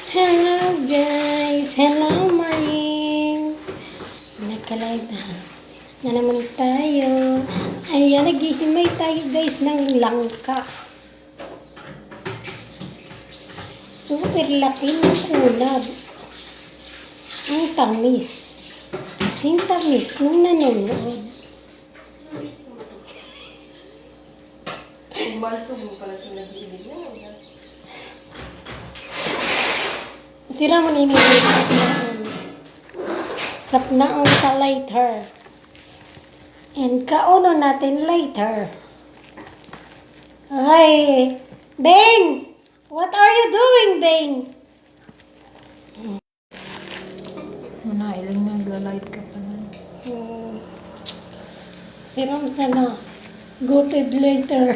Hello guys! Hello Maring! Nagka-live na naman tayo. Ayan, naghihimay tayo guys ng langka. Super laki ng ulab. Ang tamis. Kasing tamis nung nanonood. Balso mo pala sa nag-iibig na. Sira mo ninigay sapnaon ka later. And kauno natin later. Ay, Bane! What are you doing, Bane? Muna, ilang nagla-light ka pa na. Siram sana. Goated later.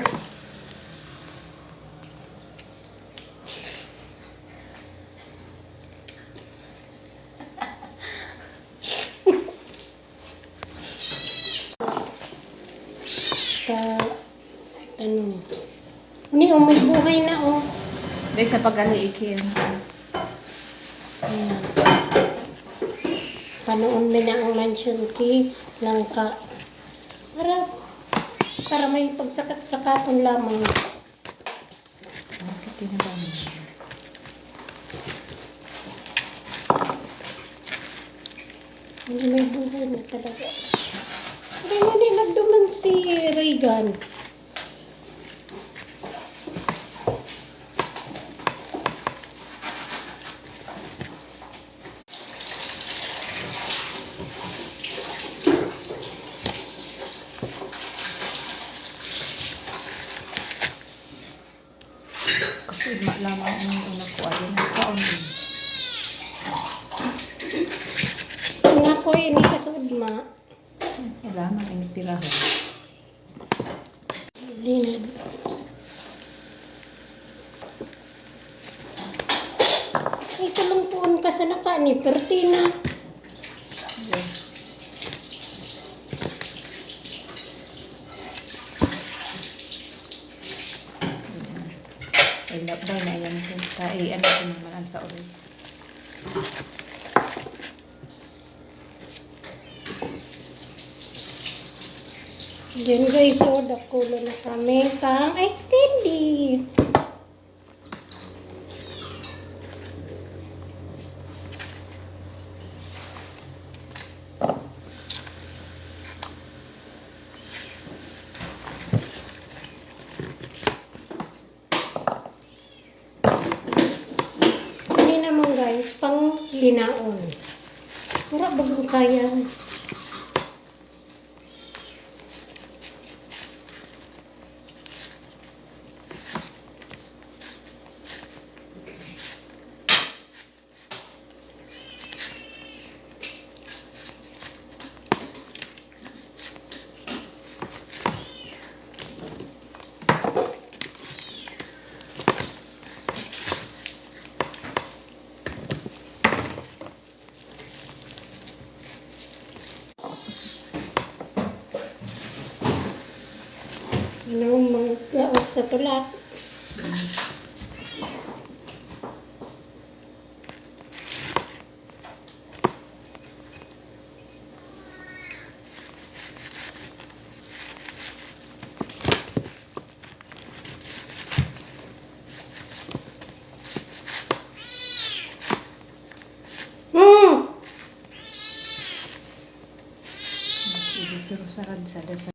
Tanong. Uni, may buhay na, oh. Dahil sa pag-aliikin. Ayan. Panoon mo na ang mansion key, langka. Para may pagsakat-sakatan lamang. Bakit tinabang? Hindi may buhay na talaga. Hindi mo nilagduman si Reagan. Kasi lamang ang una ko ay nagkaon din. Nga ko ini kasud ma. Lamang ang tiraho. Linad. Ay, kalungkuan ka sa naka ni Pertina. Ay, labay na yan. Ay, ano ko naman sa ulit. Diyan guys, oh, dakulo na kami kang ice candy. Ini naman guys, pang linaon. Wala bagang kaya. Ano mga gaos sa tulak. Ibig sarad sa dasa.